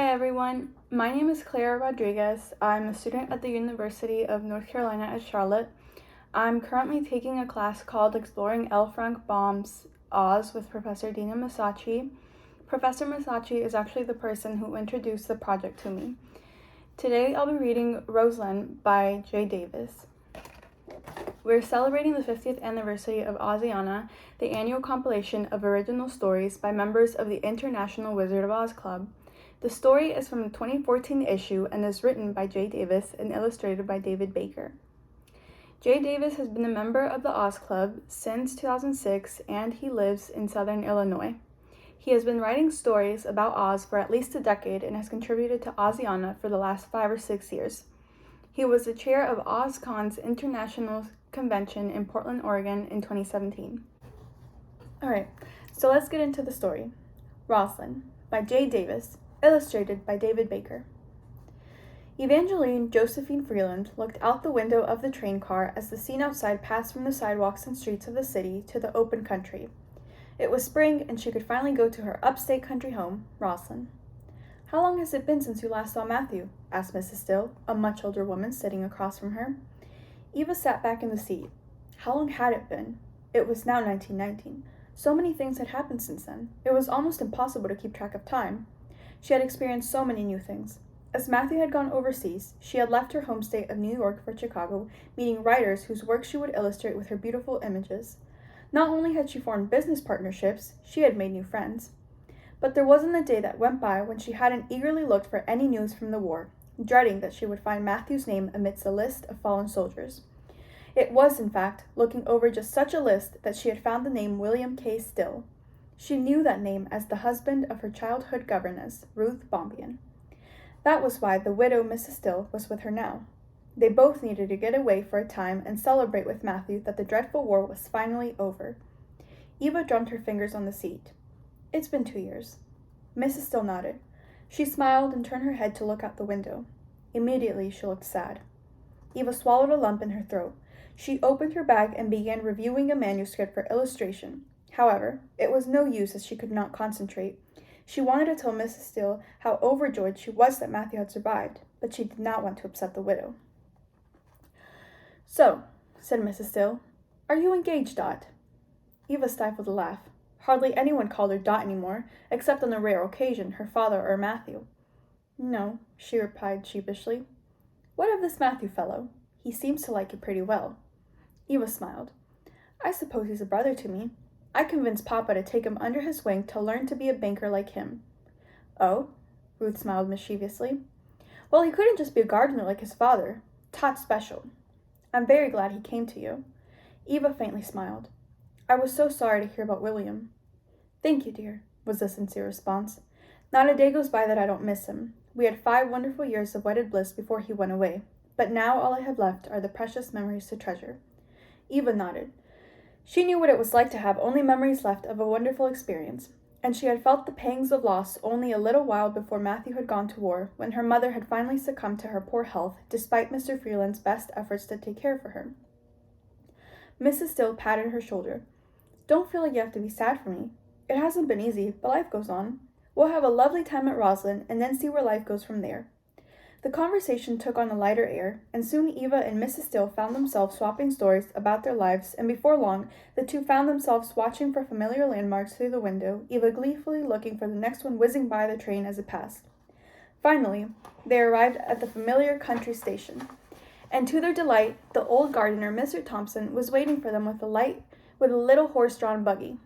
Hi everyone, my name is Clara Rodriguez. I'm a student at the University of North Carolina at Charlotte. I'm currently taking a class called Exploring L. Frank Baum's Oz with Professor Dina Masacci. Professor Masacci is actually the person who introduced the project to me. Today I'll be reading Roselawn by Jay Davis. We're celebrating the 50th anniversary of Oziana, the annual compilation of original stories by members of the International Wizard of Oz Club. The story is from the 2014 issue and is written by Jay Davis and illustrated by David Baker. Jay Davis has been a member of the Oz Club since 2006 and he lives in southern Illinois. He has been writing stories about Oz for at least a decade and has contributed to Oziana for the last 5 or 6 years. He was the chair of OzCon's International Convention in Portland, Oregon in 2017. Alright, so let's get into the story. Roselawn by Jay Davis, illustrated by David Baker. Evangeline Josephine Freeland looked out the window of the train car as the scene outside passed from the sidewalks and streets of the city to the open country. It was spring and she could finally go to her upstate country home, Roselawn. "How long has it been since you last saw Matthew?" asked Mrs. Still, a much older woman sitting across from her. Eva sat back in the seat. How long had it been? It was now 1919. So many things had happened since then. It was almost impossible to keep track of time. She had experienced so many new things. As Matthew had gone overseas, she had left her home state of New York for Chicago, meeting writers whose work she would illustrate with her beautiful images. Not only had she formed business partnerships, she had made new friends. But there wasn't a day that went by when she hadn't eagerly looked for any news from the war, dreading that she would find Matthew's name amidst a list of fallen soldiers. It was, in fact, looking over just such a list that she had found the name William K. Still. She knew that name as the husband of her childhood governess, Ruth Bombian. That was why the widow Mrs. Still was with her now. They both needed to get away for a time and celebrate with Matthew that the dreadful war was finally over. Eva drummed her fingers on the seat. "It's been 2 years." Mrs. Still nodded. She smiled and turned her head to look out the window. Immediately she looked sad. Eva swallowed a lump in her throat. She opened her bag and began reviewing a manuscript for illustration. However, it was no use as she could not concentrate. She wanted to tell Mrs. Still how overjoyed she was that Matthew had survived, but she did not want to upset the widow. "So," said Mrs. Still, "are you engaged, Dot?" Eva stifled a laugh. Hardly anyone called her Dot anymore, except on a rare occasion, her father or Matthew. "No," she replied sheepishly. "What of this Matthew fellow? He seems to like you pretty well." Eva smiled. "I suppose he's a brother to me. I convinced Papa to take him under his wing to learn to be a banker like him." "Oh?" Ruth smiled mischievously. "Well, he couldn't just be a gardener like his father. Taught special. I'm very glad he came to you." Eva faintly smiled. "I was so sorry to hear about William." "Thank you, dear," was the sincere response. "Not a day goes by that I don't miss him. We had 5 wonderful years of wedded bliss before he went away, but now all I have left are the precious memories to treasure." Eva nodded. She knew what it was like to have only memories left of a wonderful experience, and she had felt the pangs of loss only a little while before Matthew had gone to war, when her mother had finally succumbed to her poor health, despite Mr. Freeland's best efforts to take care of her. Mrs. Still patted her shoulder. "Don't feel like you have to be sad for me. It hasn't been easy, but life goes on. We'll have a lovely time at Roselawn, and then see where life goes from there." The conversation took on a lighter air, and soon Eva and Mrs. Still found themselves swapping stories about their lives, and before long, the two found themselves watching for familiar landmarks through the window, Eva gleefully looking for the next one whizzing by the train as it passed. Finally, they arrived at the familiar country station, and to their delight, the old gardener, Mr. Thompson, was waiting for them with a little horse-drawn buggy.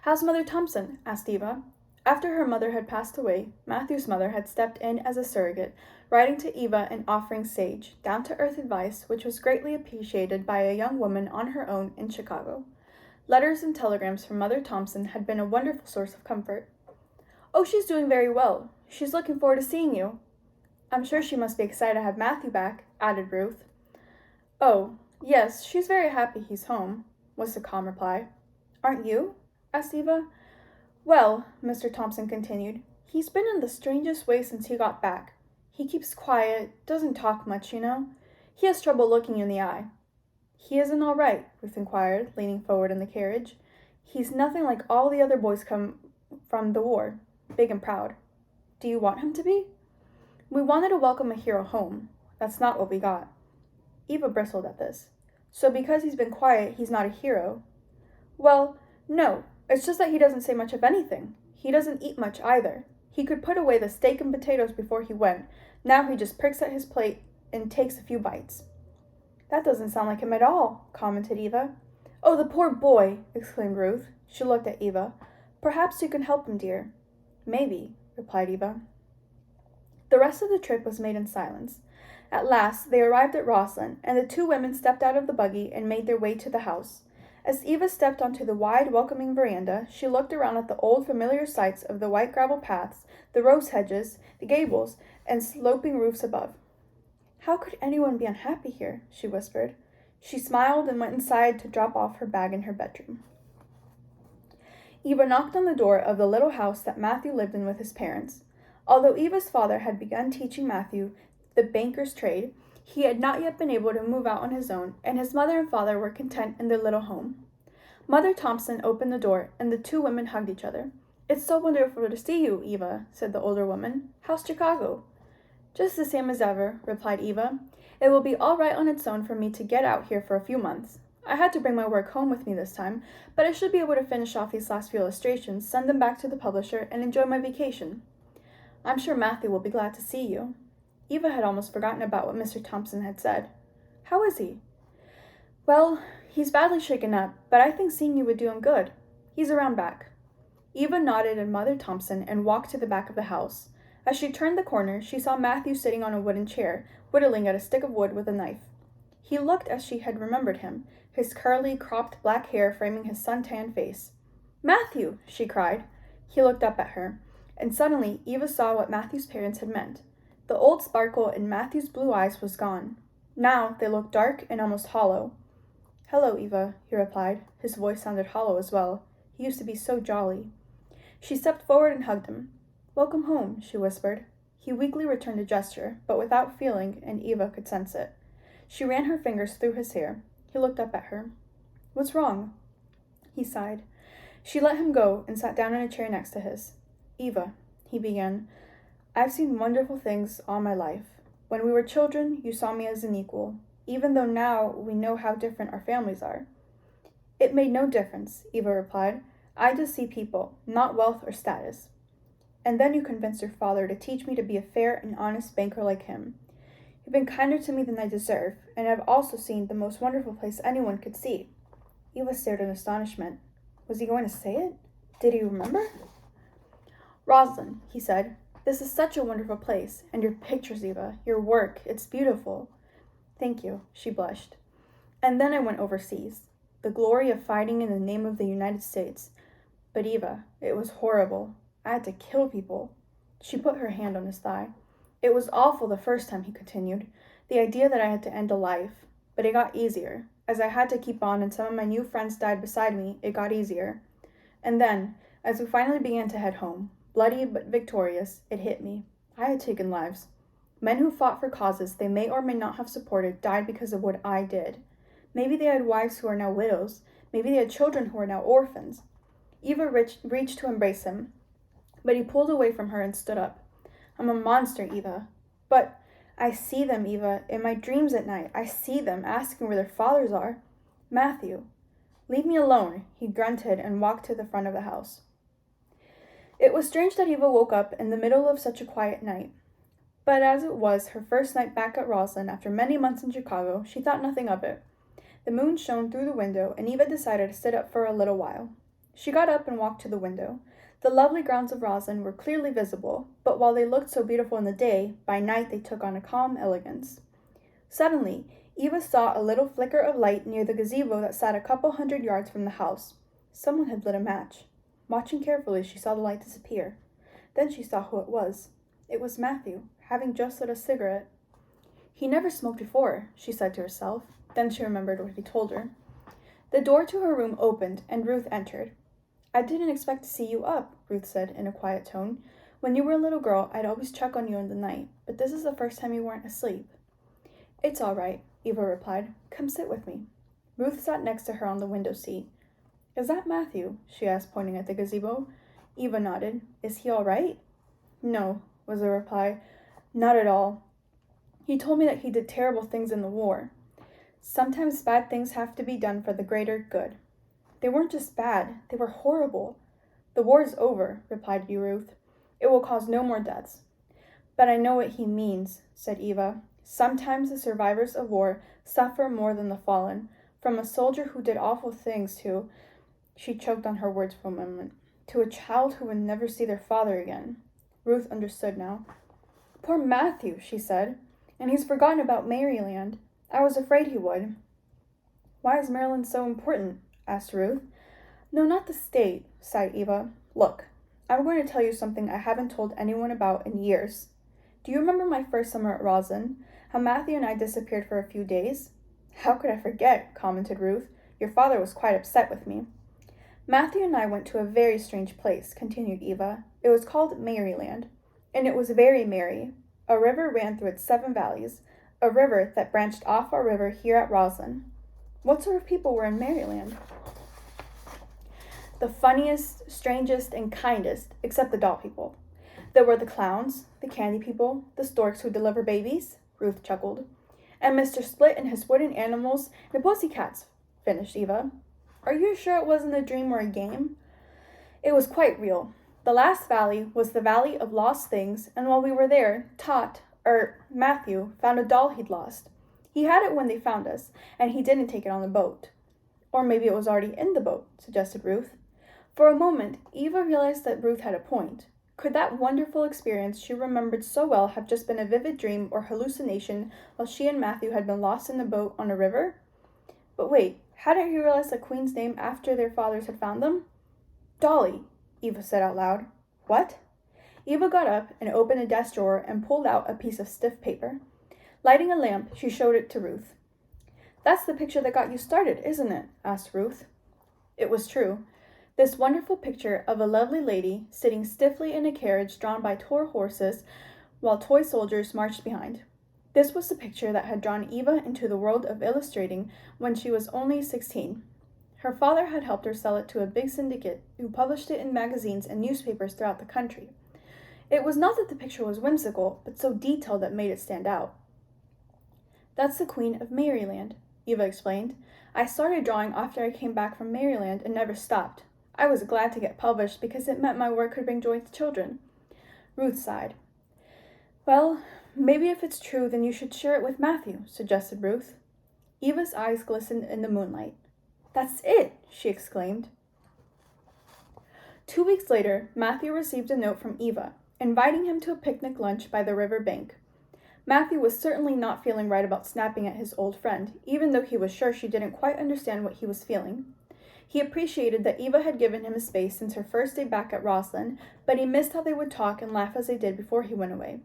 "How's Mother Thompson?" asked Eva. After her mother had passed away, Matthew's mother had stepped in as a surrogate, writing to Eva and offering sage, down-to-earth advice, which was greatly appreciated by a young woman on her own in Chicago. Letters and telegrams from Mother Thompson had been a wonderful source of comfort. "Oh, she's doing very well. She's looking forward to seeing you." "I'm sure she must be excited to have Matthew back," added Ruth. "Oh, yes, she's very happy he's home," was the calm reply. "Aren't you?" asked Eva. "Well," Mr. Thompson continued, "he's been in the strangest way since he got back. He keeps quiet, doesn't talk much, you know. He has trouble looking you in the eye." "He isn't all right?" Ruth inquired, leaning forward in the carriage. "He's nothing like all the other boys come from the war, big and proud." Do you want him to be? We wanted to welcome a hero home. That's not what we got. Eva bristled at this. So because he's been quiet, he's not a hero? Well, no. It's just that he doesn't say much of anything. He doesn't eat much either. He could put away the steak and potatoes before he went. Now he just pricks at his plate and takes a few bites. That doesn't sound like him at all, commented Eva. Oh, the poor boy, exclaimed Ruth. She looked at Eva. Perhaps you can help him, dear. Maybe, replied Eva. The rest of the trip was made in silence. At last, they arrived at Roselawn, and the two women stepped out of the buggy and made their way to the house. As Eva stepped onto the wide, welcoming veranda, she looked around at the old, familiar sights of the white gravel paths, the rose hedges, the gables, and sloping roofs above. How could anyone be unhappy here? She whispered. She smiled and went inside to drop off her bag in her bedroom. Eva knocked on the door of the little house that Matthew lived in with his parents. Although Eva's father had begun teaching Matthew the banker's trade, he had not yet been able to move out on his own, and his mother and father were content in their little home. Mother Thompson opened the door, and the two women hugged each other. It's so wonderful to see you, Eva, said the older woman. How's Chicago? Just the same as ever, replied Eva. It will be all right on its own for me to get out here for a few months. I had to bring my work home with me this time, but I should be able to finish off these last few illustrations, send them back to the publisher, and enjoy my vacation. I'm sure Matthew will be glad to see you. Eva had almost forgotten about what Mr. Thompson had said. How is he? Well, he's badly shaken up, but I think seeing you would do him good. He's around back. Eva nodded at Mother Thompson and walked to the back of the house. As she turned the corner, she saw Matthew sitting on a wooden chair, whittling at a stick of wood with a knife. He looked as she had remembered him, his curly, cropped black hair framing his sun-tanned face. Matthew! She cried. He looked up at her, and suddenly Eva saw what Matthew's parents had meant. The old sparkle in Matthew's blue eyes was gone. Now they looked dark and almost hollow. Hello, Eva, he replied. His voice sounded hollow as well. He used to be so jolly. She stepped forward and hugged him. Welcome home, she whispered. He weakly returned a gesture, but without feeling, and Eva could sense it. She ran her fingers through his hair. He looked up at her. What's wrong? He sighed. She let him go and sat down in a chair next to his. Eva, he began, I've seen wonderful things all my life. When we were children, you saw me as an equal, even though now we know how different our families are. It made no difference, Eva replied. I just see people, not wealth or status. And then you convinced your father to teach me to be a fair and honest banker like him. You've been kinder to me than I deserve, and I've also seen the most wonderful place anyone could see. Eva stared in astonishment. Was he going to say it? Did he remember? Rosalind, he said, this is such a wonderful place, and your pictures, Eva, your work, it's beautiful. Thank you, she blushed. And then I went overseas. The glory of fighting in the name of the United States. But Eva, it was horrible. I had to kill people. She put her hand on his thigh. It was awful the first time, he continued. The idea that I had to end a life. But it got easier. As I had to keep on and some of my new friends died beside me, it got easier. And then, as we finally began to head home, bloody but victorious, it hit me. I had taken lives. Men who fought for causes they may or may not have supported died because of what I did. Maybe they had wives who are now widows. Maybe they had children who are now orphans. Eva reached to embrace him, but he pulled away from her and stood up. I'm a monster, Eva. But I see them, Eva, in my dreams at night. I see them asking where their fathers are. Matthew. Leave me alone, he grunted and walked to the front of the house. It was strange that Eva woke up in the middle of such a quiet night. But as it was her first night back at Roselawn after many months in Chicago, she thought nothing of it. The moon shone through the window, and Eva decided to sit up for a little while. She got up and walked to the window. The lovely grounds of Roselawn were clearly visible, but while they looked so beautiful in the day, by night they took on a calm elegance. Suddenly, Eva saw a little flicker of light near the gazebo that sat a couple 100 yards from the house. Someone had lit a match. Watching carefully, she saw the light disappear. Then she saw who it was. It was Matthew, having just lit a cigarette. He never smoked before, she said to herself. Then she remembered what he told her. The door to her room opened, and Ruth entered. I didn't expect to see you up, Ruth said in a quiet tone. When you were a little girl, I'd always check on you in the night, but this is the first time you weren't asleep. It's all right, Eva replied. Come sit with me. Ruth sat next to her on the window seat. Is that Matthew? She asked, pointing at the gazebo. Eva nodded. Is he all right? No, was the reply. Not at all. He told me that he did terrible things in the war. Sometimes bad things have to be done for the greater good. They weren't just bad, they were horrible. The war is over, replied Ruth. It will cause no more deaths. But I know what he means, said Eva. Sometimes the survivors of war suffer more than the fallen. From a soldier who did awful things to, she choked on her words for a moment, to a child who would never see their father again. Ruth understood now. Poor Matthew, she said, and he's forgotten about Maryland. I was afraid he would. Why is Maryland so important? Asked Ruth. No, not the state, sighed Eva. Look, I'm going to tell you something I haven't told anyone about in years. Do you remember my first summer at Roselawn? How Matthew and I disappeared for a few days? How could I forget? Commented Ruth. Your father was quite upset with me. Matthew and I went to a very strange place, continued Eva. It was called Maryland, and it was very merry. A river ran through its 7 valleys, a river that branched off our river here at Roselawn. What sort of people were in Maryland? The funniest, strangest, and kindest, except the doll people. There were the clowns, the candy people, the storks who deliver babies, Ruth chuckled, and Mr. Split and his wooden animals and pussycats, finished Eva. Are you sure it wasn't a dream or a game? It was quite real. The last valley was the Valley of Lost Things, and while we were there, Matthew found a doll he'd lost. He had it when they found us, and he didn't take it on the boat. Or maybe it was already in the boat, suggested Ruth. For a moment, Eva realized that Ruth had a point. Could that wonderful experience she remembered so well have just been a vivid dream or hallucination while she and Matthew had been lost in the boat on a river? But wait, hadn't he realized the Queen's name after their fathers had found them? Dolly, Eva said out loud. What? Eva got up and opened a desk drawer and pulled out a piece of stiff paper. Lighting a lamp, she showed it to Ruth. That's the picture that got you started, isn't it? Asked Ruth. It was true. This wonderful picture of a lovely lady sitting stiffly in a carriage drawn by toy horses while toy soldiers marched behind. This was the picture that had drawn Eva into the world of illustrating when she was only 16. Her father had helped her sell it to a big syndicate who published it in magazines and newspapers throughout the country. It was not that the picture was whimsical, but so detailed that made it stand out. That's the Queen of Maryland, Eva explained. I started drawing after I came back from Maryland and never stopped. I was glad to get published because it meant my work could bring joy to children. Ruth sighed. Well, maybe if it's true, then you should share it with Matthew, suggested Ruth. Eva's eyes glistened in the moonlight. That's it, she exclaimed. 2 weeks later, Matthew received a note from Eva, inviting him to a picnic lunch by the river bank. Matthew was certainly not feeling right about snapping at his old friend, even though he was sure she didn't quite understand what he was feeling. He appreciated that Eva had given him a space since her first day back at Roselawn, but he missed how they would talk and laugh as they did before he went away.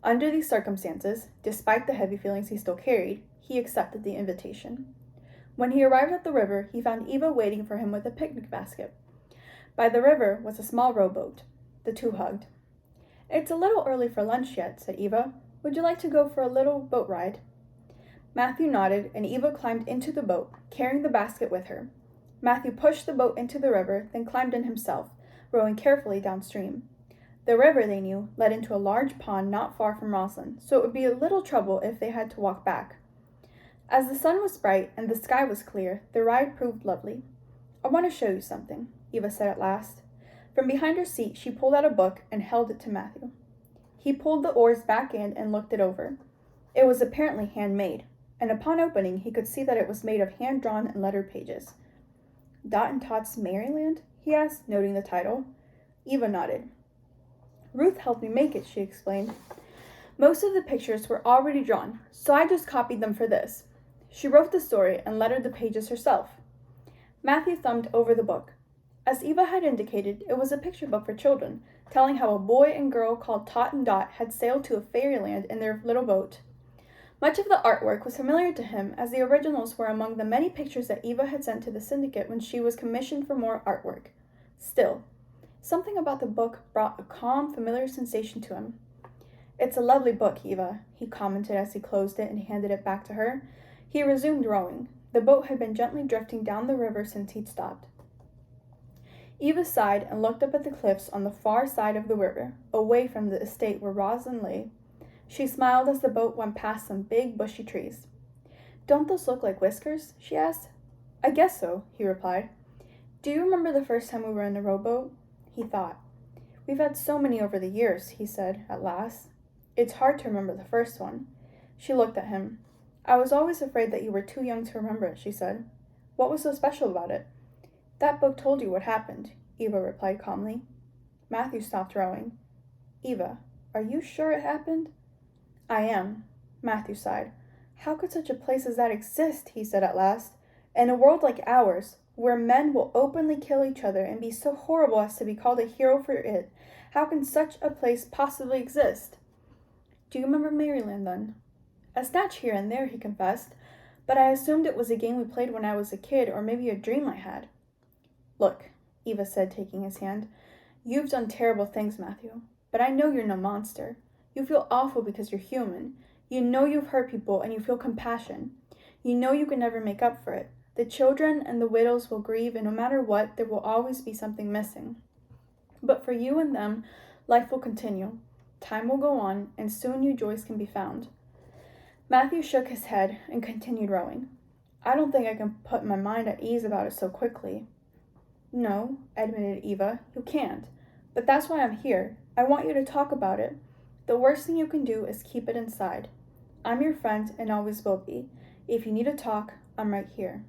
Under these circumstances, despite the heavy feelings he still carried, he accepted the invitation. When he arrived at the river, he found Eva waiting for him with a picnic basket. By the river was a small rowboat. The two hugged. It's a little early for lunch yet, said Eva. Would you like to go for a little boat ride? Matthew nodded, and Eva climbed into the boat, carrying the basket with her. Matthew pushed the boat into the river, then climbed in himself, rowing carefully downstream. The river, they knew, led into a large pond not far from Roselawn, so it would be a little trouble if they had to walk back. As the sun was bright and the sky was clear, the ride proved lovely. I want to show you something, Eva said at last. From behind her seat, she pulled out a book and held it to Matthew. He pulled the oars back in and looked it over. It was apparently handmade, and upon opening, he could see that it was made of hand-drawn and lettered pages. Dot and Tot's Maryland? He asked, noting the title. Eva nodded. Ruth helped me make it, she explained. Most of the pictures were already drawn, so I just copied them for this. She wrote the story and lettered the pages herself. Matthew thumbed over the book. As Eva had indicated, it was a picture book for children, telling how a boy and girl called Tot and Dot had sailed to a fairyland in their little boat. Much of the artwork was familiar to him, as the originals were among the many pictures that Eva had sent to the syndicate when she was commissioned for more artwork. Still, something about the book brought a calm, familiar sensation to him. It's a lovely book, Eva, he commented as he closed it and handed it back to her. He resumed rowing. The boat had been gently drifting down the river since he'd stopped. Eva sighed and looked up at the cliffs on the far side of the river, away from the estate where Rosalind lay. She smiled as the boat went past some big, bushy trees. "Don't those look like whiskers?" she asked. "I guess so," he replied. "Do you remember the first time we were in a rowboat?" He thought. "We've had so many over the years," he said at last. "It's hard to remember the first one." She looked at him. "I was always afraid that you were too young to remember it," she said. "What was so special about it?" "That book told you what happened," Eva replied calmly. Matthew stopped rowing. "Eva, are you sure it happened?" "I am." Matthew sighed. "How could such a place as that exist?" he said at last. "In a world like ours, where men will openly kill each other and be so horrible as to be called a hero for it, how can such a place possibly exist?" "Do you remember Maryland, then?" "A snatch here and there," he confessed, "but I assumed it was a game we played when I was a kid, or maybe a dream I had." "Look," Eva said, taking his hand, "you've done terrible things, Matthew, but I know you're no monster. You feel awful because you're human. You know you've hurt people and you feel compassion. You know you can never make up for it. The children and the widows will grieve, and no matter what, there will always be something missing. But for you and them, life will continue. Time will go on, and soon new joys can be found." Matthew shook his head and continued rowing. "I don't think I can put my mind at ease about it so quickly." "No," admitted Eva, "you can't. But that's why I'm here. I want you to talk about it. The worst thing you can do is keep it inside. I'm your friend and always will be. If you need to talk, I'm right here."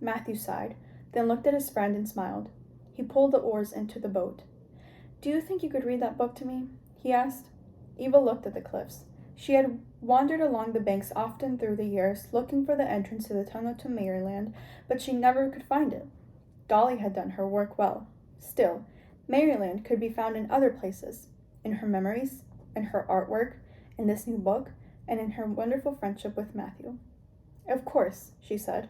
Matthew sighed, then looked at his friend and smiled. He pulled the oars into the boat. "Do you think you could read that book to me?" he asked. Eva looked at the cliffs. She had wandered along the banks often through the years, looking for the entrance to the tunnel to Maryland, but she never could find it. Dolly had done her work well. Still, Maryland could be found in other places, in her memories, in her artwork, in this new book, and in her wonderful friendship with Matthew. "Of course," she said.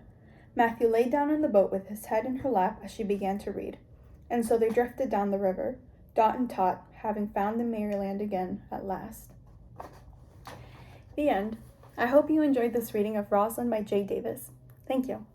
Matthew lay down in the boat with his head in her lap as she began to read, and so they drifted down the river, Dot and Tot having found the Maryland again at last. The end. I hope you enjoyed this reading of Roselawn by Jay Davis. Thank you.